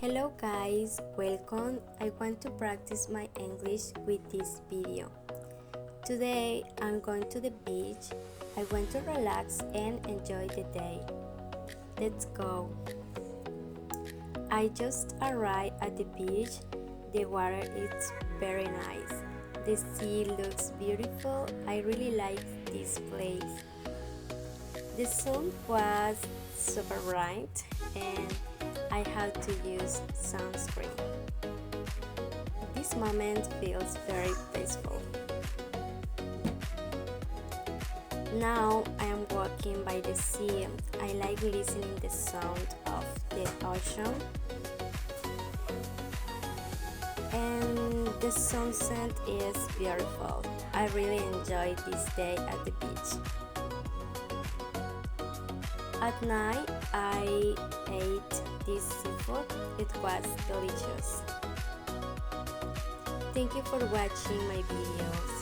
Hello guys, welcome. I want to practice my English with this video. Today I'm going to the beach. I want to relax and enjoy the day. Let's go. I just arrived at the beach. The water is very nice. The sea looks beautiful. I really like this place. The sun was super bright and I had to use sunscreen. This moment feels very peaceful. Now I am walking by the sea. I like listening the sound of the ocean. And the sunset is beautiful. I really enjoy this day at the beach. At night, I ate this seafood. It was delicious. Thank you for watching my videos.